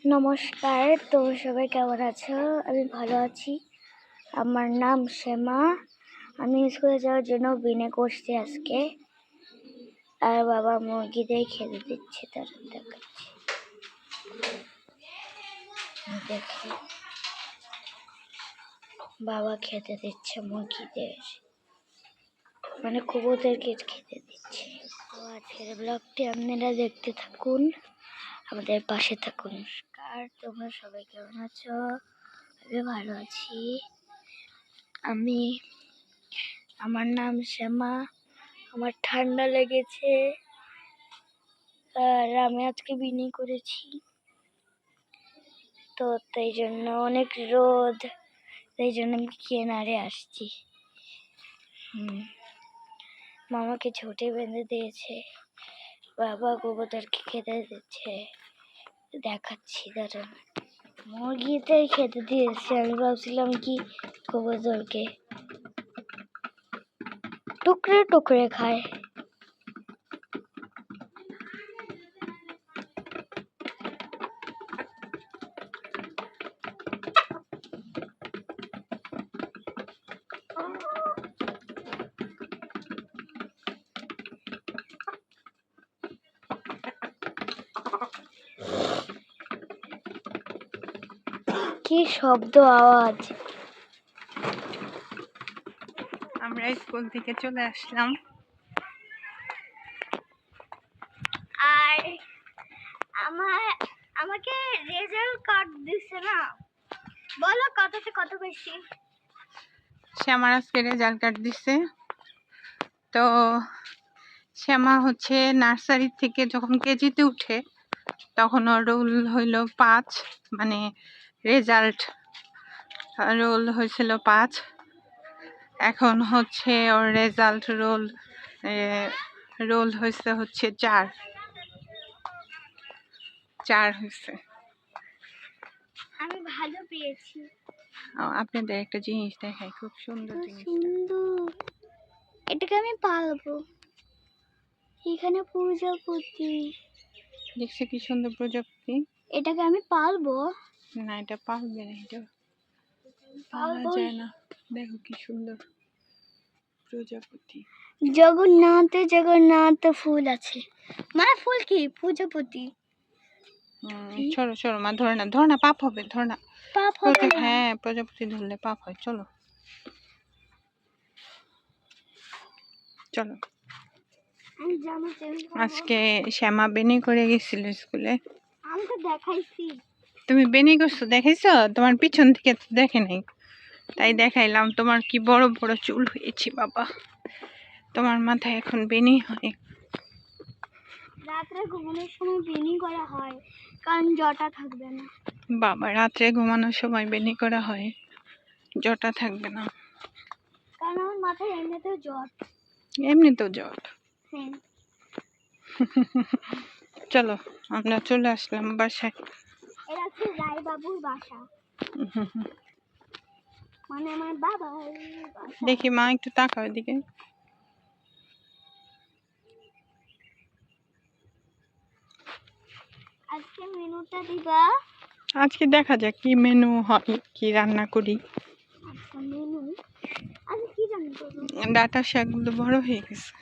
নমস্কার, তোমরা সবাই কেমন আছো? আমি ভালো আছি। আমার নাম শ্যামা। আমি স্কুলে যাওয়ার জন্য বিনে করছি আজকে। আর বাবা মুরগিদের খেতে দিচ্ছে, তারা দেখাচ্ছি। দেখি বাবা খেতে দিচ্ছে মুরগিদের, মানে কবুতরকে খেতে দিচ্ছে। তো আজকের ব্লগটি আপনারা দেখতে থাকুন, আমাদের পাশে থাকুন। আর তোমরা সবাই কেমন আছো? আমি ভালো আছি। আমার নাম শ্যামা। আমার ঠান্ডা লেগেছে আর আমি আজকে বিনি করেছি, তো তাই জন্য অনেক রোদ, তাই জন্য আমি কিনারে আসছি। মামাকে ঝুঁটে বেঁধে দিয়েছে, বাবা কবুতরকে খেতে দিচ্ছে, দেখাচ্ছি দাঁড়ান। মুরগিতেই খেতে দিয়েছে, আমি ভাবছিলাম কি কবুতরকে টুকরে টুকরে খায়। কি শব্দ আওয়াজ! আমরা স্কুল থেকে চলে আসলাম। আর আমাকে রেজাল্ট কার্ড দিছে না, বলো কততে কত বেশি। শ্যামার আজকে রেজাল্ট কার্ড দিচ্ছে। তো শ্যামা হচ্ছে নার্সারি থেকে যখন কেজিতে উঠে তখন ওর রোল হইল 5, মানে রেজাল্ট রোল হয়েছিল 5। এখন হচ্ছে ওর রেজাল্ট রোল হয়েছে হচ্ছে 4 হয়েছে। আমি ভালো পেয়েছি। আপনাদের একটা জিনিস দেখাই, খুব সুন্দর জিনিস। এটাকে আমি পালবো। এখানে প্রজাপতি দেখছে কি সুন্দর প্রজাপতি। এটাকে আমি পালবো না, এটা পালবে না, এটা পালা যায় না। দেখো কি সুন্দর প্রজাপতি। জগন্নাথ ফুল আছে, মানে ফুল কি প্রজাপতি। সরো সরো মা, ধরে না পাপ হবে, ধরে না পাপ হবে না। হ্যাঁ, প্রজাপতি ধরলে পাপ হয়। চলো চলো। আজকে শ্যামা বেনি করে গেছিল স্কুলে। আমি তো দেখাইছি। তুমি বেনি করছো, দেখাইছো? তোমার পিছন থেকে দেখে নাই, তাই দেখাইলাম। তোমার কি বড় বড় চুল হয়েছে বাবা, তোমার মাথায় এখন বেনি হয়। রাত্রে ঘুমানোর সময় বেনি করা হয়, কারণ জটা থাকবে না। বাবা, রাত্রে ঘুমানোর সময় বেনি করা হয়, জটা থাকবে না? কারণ আমার মাথায় এমনিতেও জট। হ্যাঁ। চলো আমরা চলে আসলাম বাসায়। এটা হচ্ছে রায় বাবুর বাসা, মানে আমার বাবার বাসা। দেখি মা, একটু তাকাও এদিকে। আজকে মেনুটা দিবা? আজকে দেখা যাক কি মেনু হয়, কি রান্না করি। আচ্ছা, মেনু আজকে কি রান্না করব? ডাটা শাকগুলো বড় হয়ে গেছে,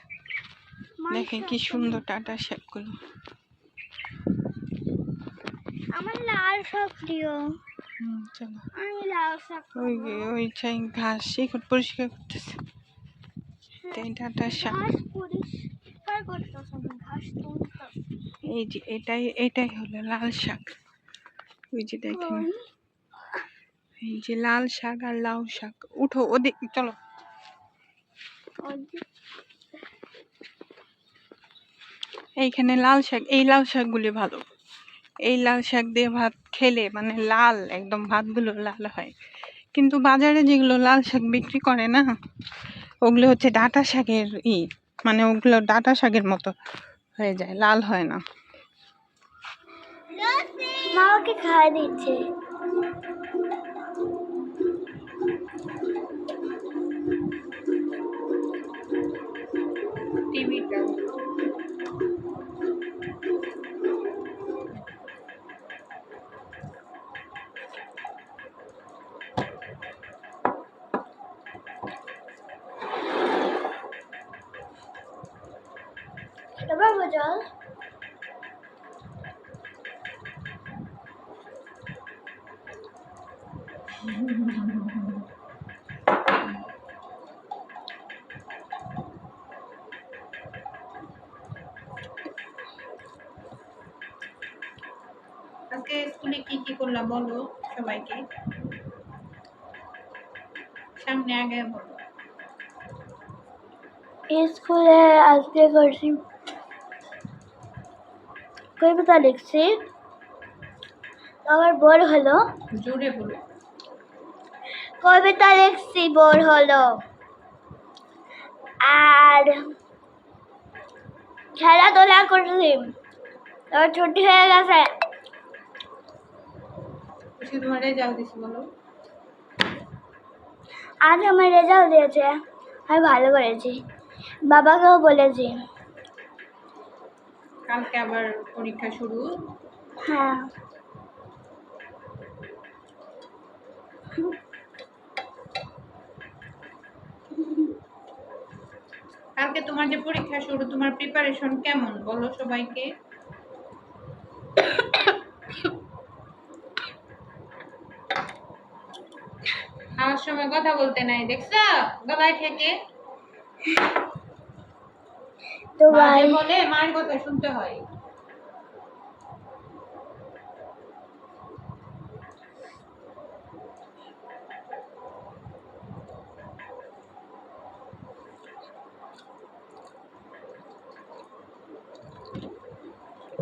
দেখেন কি সুন্দর ডাটা শাকগুলো। আমার লাল শাক প্রিয়। চলো। আমি লাল শাক ওই চাই ঘাস শিকড় পরিষ্কার করতেছে, তাই ডাটা শাক। পরিষ্কার করতেছে, ঘাস তুলতেছে। এই যে এটাই হলো লাল শাক। ওই যে দেখেন, এই যে লাল শাক আর লাউ শাক। উঠো ওদিক, চলো। এইখানে লাল শাক, এই লাল শাকগুলি ভালো। এই লাল শাক দিয়ে ভাত খেলে মানে লাল, একদম ভাতগুলো লাল হয়। কিন্তু বাজারে যেগুলো লাল শাক বিক্রি করে না, ওগুলো হচ্ছে ডাঁটা শাকের মানে ওগুলো ডাঁটা শাকের মতো হয়ে যায়, লাল হয় না। মামাকে খাওয়া দিচ্ছে। টিভিটা আজকে স্কুলে কি কি করলাম বলো সবাইকে, সামনে আগে বলো। স্কুলে আজকে করছি কবিতা লিখছি, আবার বোর হলো। জোরে বলো। কবিতা লিখছি, বোর হলো। আর খেলাধুলা করছি, তারপর ছুটি হয়ে গেছে। তোমার রেজাল্ট দিছি বলো। আজ আমার রেজাল্ট দিয়েছে, আমি ভালো করেছি, বাবাকেও বলেছি। কালকে আবার পরীক্ষা শুরু। হ্যাঁ, কালকে তোমার যে পরীক্ষা শুরু, তোমার প্রিপারেশন কেমন বলো সবাইকে। খাওয়ার সময় কথা বলতে নাই, দেখছো গলায় থেকে তো ভাই বলে মায়ের কথা শুনতে হয়।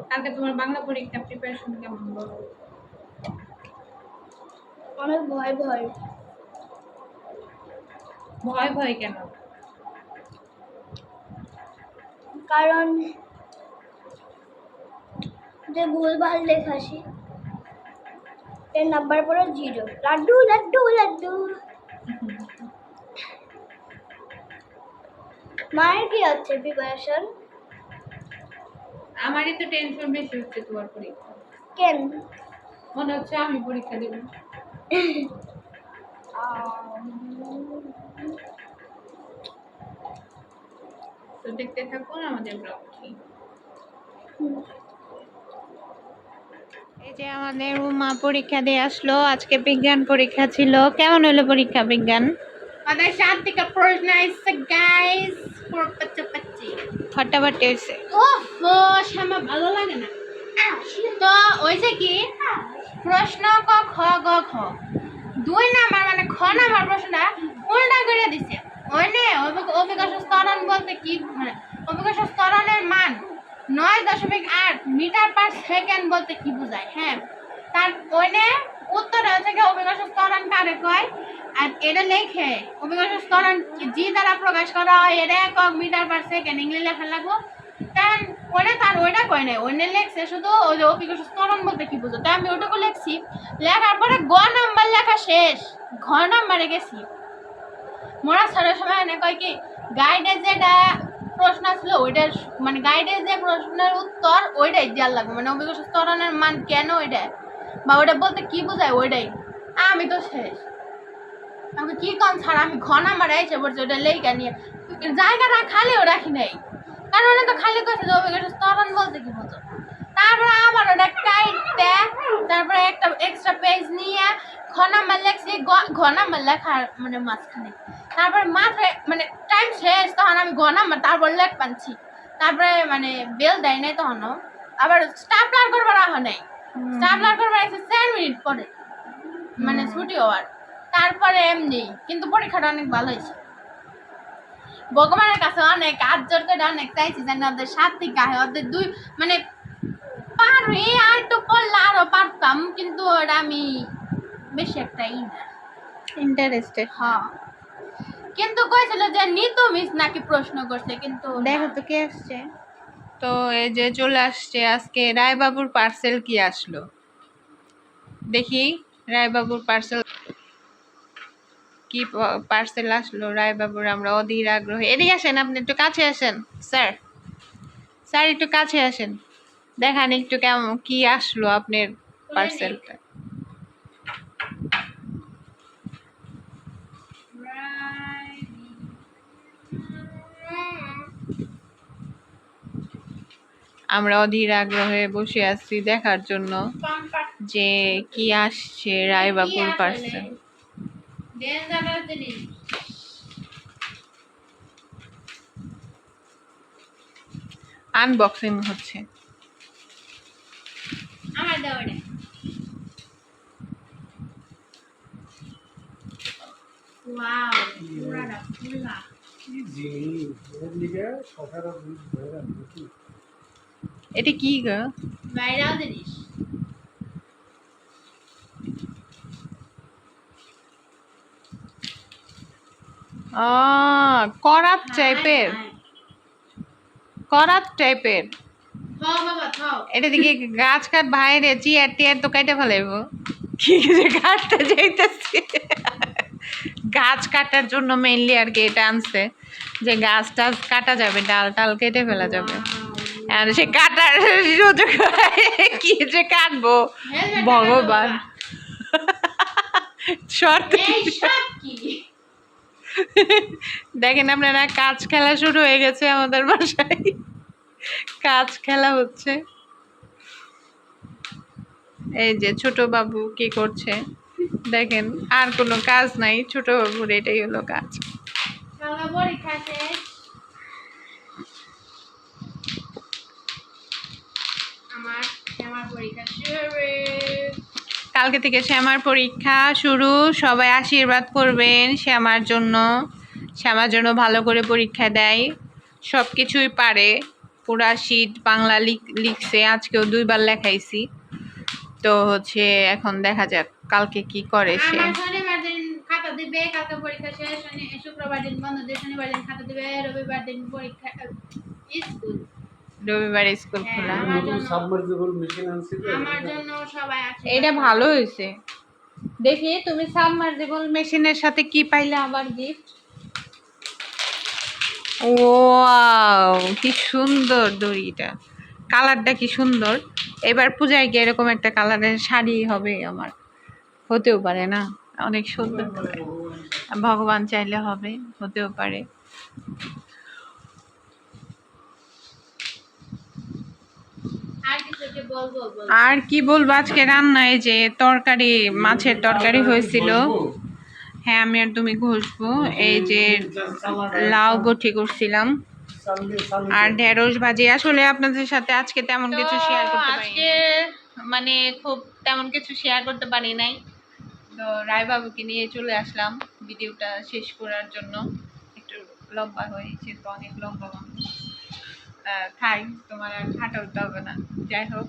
কালকে তোমার বাংলা পরীক্ষা প্রিপারেশন কেমন বলো। অনেক ভয় ভয়। ভয় ভয় কেন? কারণ যে ভুলভাল লেখাছি এর নাম্বার পরে 0। লাড্ডু লাড্ডু লাড্ডু। মায়ের কি হচ্ছে প্রিপারেশন? আমারই তো টেনশন বেশি হচ্ছে তোমার পরীক্ষা। কেন? মনে হচ্ছে আমি পরীক্ষা দেব। তো দেখতে থাকুন আমাদের ব্লগটি। এই যে আমাদের উমা পরীক্ষা দিয়ে আসলো, আজকে বিজ্ঞান পরীক্ষা ছিল। কেমন হলো পরীক্ষা বিজ্ঞান? আমাদের 7 থেকে প্রশ্ন আসছে গাইস, পড়তে ফাটাফাটি হয়েছে। ওহো শামা ভালো লাগে না তো। হয়েছে কি প্রশ্ন ক খ গ ঘ 2 নাম্বার মানে খ নাম্বার প্রশ্নটা উল্টা করে দিছে। ওইনে অভিকর্ষ ত্বরণ বলতে কি, মানে অভিকর্ষ ত্বরণের মান 9.8 মিটার পার সেকেন্ড বলতে কি বোঝায়। হ্যাঁ, তার ওইনে উত্তরে হচ্ছে কি অভিকর্ষ ত্বরণ কারে কয়, আর এটা লেখে অভিকর্ষ ত্বরণ জি দ্বারা প্রকাশ করা হয়, এটা একক মিটার পার সেকেন্ড ইংলিশ লেখা লাগবো। তার ওইটা তার ওইটা কয় না, ওইনে লেখছে শুধু ওই যে অভিকর্ষ ত্বরণ বলতে কি বোঝো। তাই আমি ওটাকে লেখছি, লেখার পরে গ নাম্বার লেখা শেষ, ঘ নাম্বারে গেছি। মোরা ছাড়ার সময় এনে কয় কি গাইডে যেটা প্রশ্ন ছিল ওইটার মানে গাইডে যে প্রশ্নের উত্তর ওইটাই দেওয়ার লাগবে, মানে অভিকর্ষ ত্বরণের মান কেন ওইটা বা ওইটা বলতে কি বোঝায় ওইটাই। আমি তো শেষ, আমি কি কম ছাড়া আমি ঘ নাম্বার এসে পড়ছি ওইটা লেখা নিয়ে, জায়গাটা খালিও রাখি নাই, কারণ ওটা তো খালি কইছে যে অভিকর্ষ ত্বরণ বলতে কি বোঝো। তারপরে আবার ওটা কাইটে তারপরে একটা এক্সট্রা পেজ নিয়ে ঘ নাম্বার লেখছি, ঘ নাম্বার লেখার মানে মাঝখানে তারপরে মাত্র মানে টাইম শেষ, তখন আমি ঘ নাম্বার তারপর লেখ পাচ্ছি। তারপরে মানে বেল দেয় নাই, তখন আবার স্টাপলার করবার রাখা নাই, স্টাপলার করবার আছে 4 মিনিট পরে মানে ছুটি হওয়ার। তারপরে এমনি কিন্তু পরীক্ষাটা অনেক ভালো হয়েছে, ভগবানের কাছে অনেক হাত জোর করে অনেক চাইছি যেন ওদের 7 থেকে আহে, ওদের 2 মানে পারি আর একটু পড়লে আরো পারতাম, কিন্তু ওটা আমি বেশি একটা ইন্টারেস্টেড। হ্যাঁ, কিন্তু কইছিল যে নিতু মিস নাকি প্রশ্ন করছে, কিন্তু দেখো তো কে আসছে। তো এই যে চলে আসছে আজকে রায়বাবুর পার্সেল কি আসলো, দেখি রায়বাবুর পার্সেল কি পার্সেল আসলো রায়বাবুর। আমরা অধীর আগ্রহে, এদিকে আসেন, আপনি একটু কাছে আসেন স্যার, স্যার একটু কাছে আসেন, দেখান একটু কেমন কি আসলো আপনার পার্সেলটা। আমরা অধীর আগ্রহে বসে আছি দেখার জন্য যে কি আসছে রায়বাবুর পার্সেল। আনবক্সিং হচ্ছে। এটা কি গো? করাত টাইপের, করাত টাইপের। এটা দিকে গাছ কাট বাইরে চিয়ার টিয়ার তো কেটে ফেলাইব। কি যে কাটতে যাইতেছে, গাছ কাটার জন্য মেইনলি আর কি এটা আনছে, যে গাছ টাছ কাটা যাবে, ডাল টাল কেটে ফেলা যাবে। আর সে কাটার সুযোগ কি যে কাটবো ভগবান। শর্ট দেখেন আপনারা, কাজ খেলা শুরু হয়ে গেছে আমাদের বাসায়, কাজ খেলা হচ্ছে। এই যে ছোট বাবু কি করছে দেখেন, আর কোনো কাজ নাই, ছোট বাবুর এটাই হলো কাজ। কালকে থেকে শ্যামার পরীক্ষা শুরু, সবাই আশীর্বাদ করবেন শ্যামার জন্য। শ্যামার জন্য ভালো করে পরীক্ষা দেয়, সব কিছুই পারে, পুরা শীত বাংলা লিখছে, আজকেও 2 বার লেখাইছি। তো হচ্ছে এখন দেখা যাক কালকে কি করে সে। শনিবার দিন খাতা দিবে, কালকে পরীক্ষা শেষ। শুক্রবার দিন বন্ধ দিয়ে শনিবার দিন খাতা দিবে, রবিবার দিন পরীক্ষা স্কুল, রবিবার স্কুল খোলা। সাবমার্সিবল মেশিন আনছি তো আমার জন্য সবাই আছে। এটা ভালো হয়েছে। দেখি তুমি সাবমার্সিবল মেশিনের সাথে কি পাইলে আবার গিফট। ওয়াও, কি সুন্দর দড়িটা, কালারটা কি সুন্দর। এবার পূজায় গিয়ে এরকম একটা কালারের শাড়ি হবে আমার, হতেও পারে না, অনেক সুন্দর কালার। ভগবান চাইলে হবে, হতেও পারে। আর কি বলবো, আজকে রান্নায় যে তরকারি, মাছের তরকারি হয়েছিল। হ্যাঁ, আমি আর তুমি ঘষবো। এই যে লাউ বটি করছিলাম আর ঢেঁড়স ভাজি। আসলে আপনাদের সাথে আজকে তেমন কিছু শেয়ার করতে পারি, আজকে মানে খুব তেমন কিছু শেয়ার করতে পারি নাই। তো রায় বাবুকে নিয়ে চলে আসলাম ভিডিওটা শেষ করার জন্য। একটু লম্বা হয়েছে তো, অনেক লম্বা থাই, তোমার আর খাটা হতে হবে না। যাই হোক,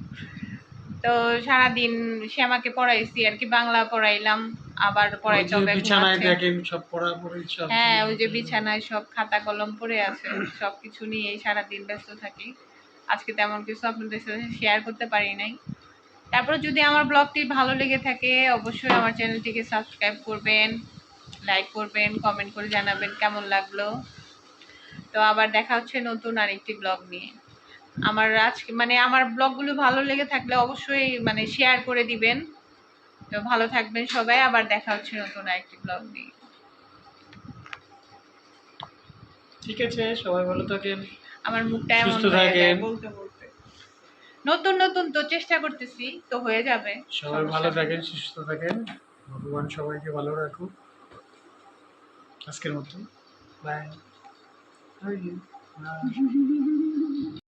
তো সারাদিন শ্যামাকে পড়াইছি আর কি, বাংলা পড়াইলাম, আবার পড়াইতে হবে। বিছানায় দেখেন সব পড়াপড়ি সব। হ্যাঁ, ওই যে বিছানায় সব খাতা কলম পড়ে আছে, সবকিছু নিয়ে সারাদিন ব্যস্ত থাকি। আজকে তেমন কিছু আপনাদের সাথে শেয়ার করতে পারি নাই। তারপর যদি আমার ব্লগটি ভালো লেগে থাকে অবশ্যই আমার চ্যানেলটিকে সাবস্ক্রাইব করবেন, লাইক করবেন, কমেন্ট করে জানাবেন কেমন লাগলো। তো আবার দেখা হচ্ছে নতুন আরেকটি ব্লগ নিয়ে। আমার আজকে মানে আমার ব্লগগুলো ভালো লেগে থাকলে অবশ্যই মানে শেয়ার করে দিবেন। তো ভালো থাকবেন সবাই, আবার দেখা হচ্ছে নতুন আরেকটি ব্লগ নিয়ে। ঠিক আছে, সবাই ভালো থাকেন, আমার মুখটা এমন সুস্থ হয়ে যায় থাকেন। বলতে বলতে। নতুন নতুন তো চেষ্টা করতেছি, তো হয়ে যাবে। সবাই ভালো থাকেন, সুস্থ থাকেন, ভগবান সবাইকে ভালো রাখুক। আজকের মতো বাই।